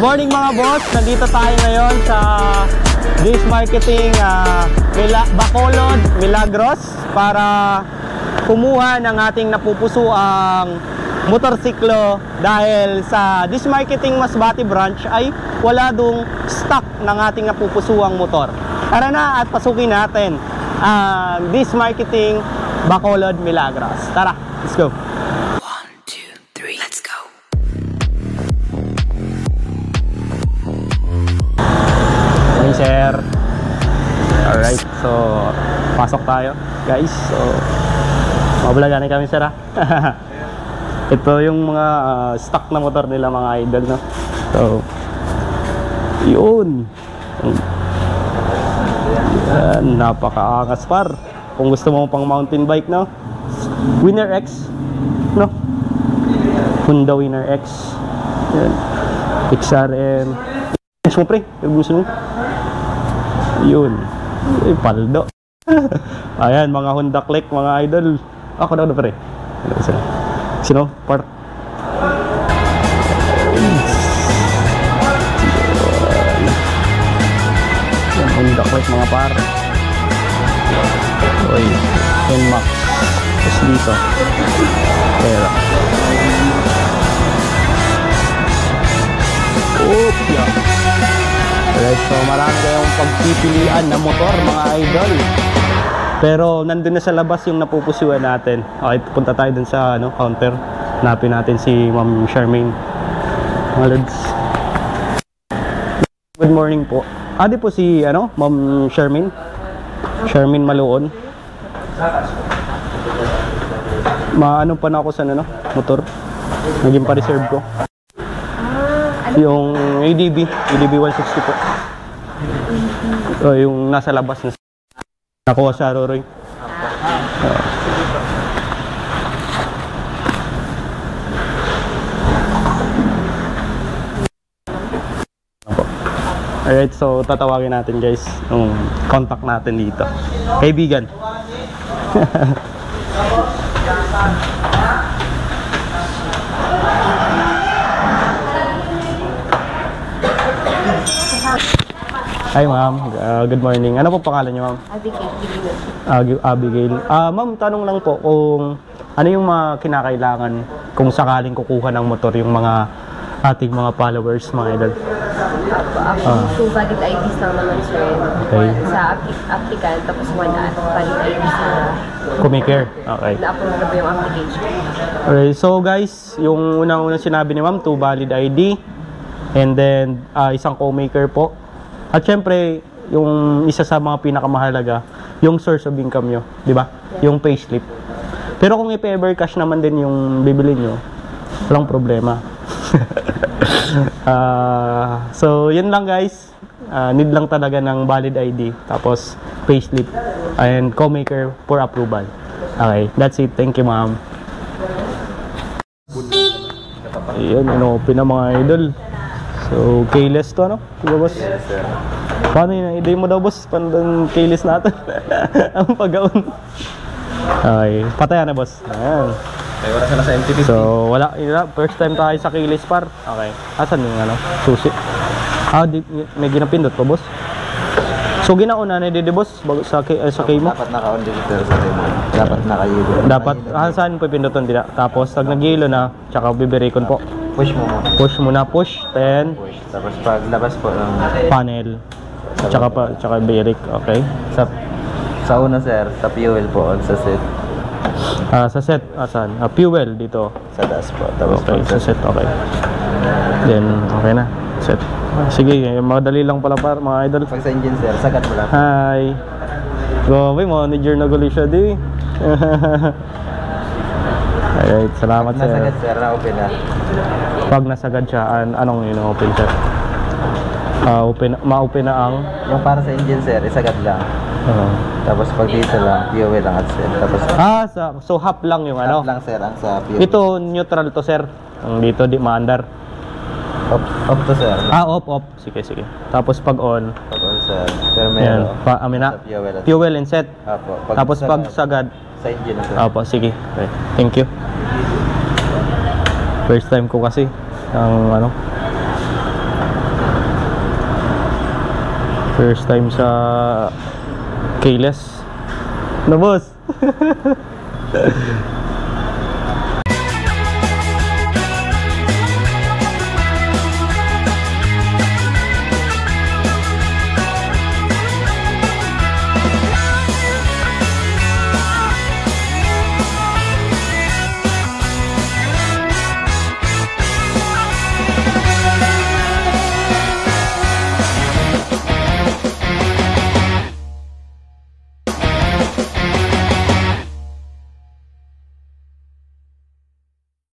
morning mga boss, nandito tayo ngayon sa This Marketing Bacolod, Milagros para kumuha ng ating napupusuang motorsiklo dahil sa This Marketing Masbate branch ay wala dong stock ng ating napupusuang motor. Tara na at pasukin natin This Marketing Bacolod, Milagros. Tara, let's go. 1, 2, 3, let's go. Hey sir. Alright, so pasok tayo guys. So mabalagan kami sir ha. Ito yung mga stock na motor nila mga idol, no? So yun. Yan, napakaangas par. Kung gusto mo pang mountain bike, no? Winner X, no? Honda Winner X. Yan. XRM. Yes mo pre, gusto mo? Yun. Ay, paldo. Ayan, mga Honda Click, mga idol. Ako na pre. Sino? Part. Yan, Honda Click, mga par. Oy, NMAX. Tapos dito. Pero. Oop, yeah. Alright, so marami kayong pagpipilian na motor mga idol. Pero nandun na sa labas yung napupusuan natin. Okay, punta tayo dun sa counter. Hanapin natin si Ma'am Charmaine. Mga lods. Good morning po. Di po si Ma'am Charmaine. Charmaine Maluon. Maano pa na ako sa motor. Naging pa-reserve ko. Yung ADB 160 po. Yung nasa labas na nakuha sa Roroy. Alright, so tatawagin natin guys yung contact natin dito. Kaibigan. Hi ma'am, good morning. Ano po pangalan niyo ma'am? Abigail. Abigail. Ma'am, tanong lang po kung ano yung mga kinakailangan kung sakaling kukuha ng motor yung mga ating mga followers, mga idol. Two valid IDs lang naman sir. Okay. Sa applicant, tapos one valid ID sa Kumiker. Okay. na-approve na ba yung application. Okay, so guys, yung unang sinabi ni ma'am, 2 valid ID and then isang co-maker po. At syempre, yung isa sa mga pinakamahalaga, yung source of income nyo, di ba? Yung payslip. Pero kung if-ever cash naman din yung bibili nyo, walang problema. So, yun lang guys. Need lang talaga ng valid ID, tapos payslip, and co-maker for approval. Okay, that's it. Thank you, ma'am. Ayan, ino-open na mga idol. So, keyless to, diba, boss? Yes, sir. Paano yun? I-day mo daw, boss. Paano yung keyless natin? Ang pag-aon. Okay. Patayan na, boss. Ayan. May wala sila sa MTV. So, wala. First time tayo sa keyless par. Okay. Asan yung susi? May ginapindot pa, boss. So, ginauna na di boss? Sa key mo? Dapat naka-on dito sa remote. Dapat naka-yelo. Dapat. Saan po pindutin? Tapos, pag nag-yelo na, tsaka bibirikon po. Push mo muna. Push muna, push. Then, Push. Tapos pag labas po ng panel. Tsaka birik. Okay. sa una, sir, sa fuel po, sa set. Sa set, asan? Fuel dito. Sa dash po. Tapos Okay, sa set, okay. Then, okay na. Set. Sige, madali lang pala mga idol. pag sa engine, sir, sagat mo lang. Hi. Grabe, manager na gali siya di. Alright, salamat sir. Nasagat, sir, na-open na. Pag nasagad siya, anong open sir? Ma-open na ang? Yung para sa engine, sir, isagat lang. Tapos pag dito lang, fuel lang at sir. Tapos So half lang yung half lang, sir, ang sa fuel. Ito neutral to sir. Ang dito di maandar. Off to, sir. Off. Sige. Tapos pag on. Pag on, sir. Sir, Yan. meron. Sa Fuel and set. Apo. Tapos pag sagad. Sa engine, sir. Opo, sige. Okay. Thank you. First time ko kasi ang First time sa Kayles. Na boss.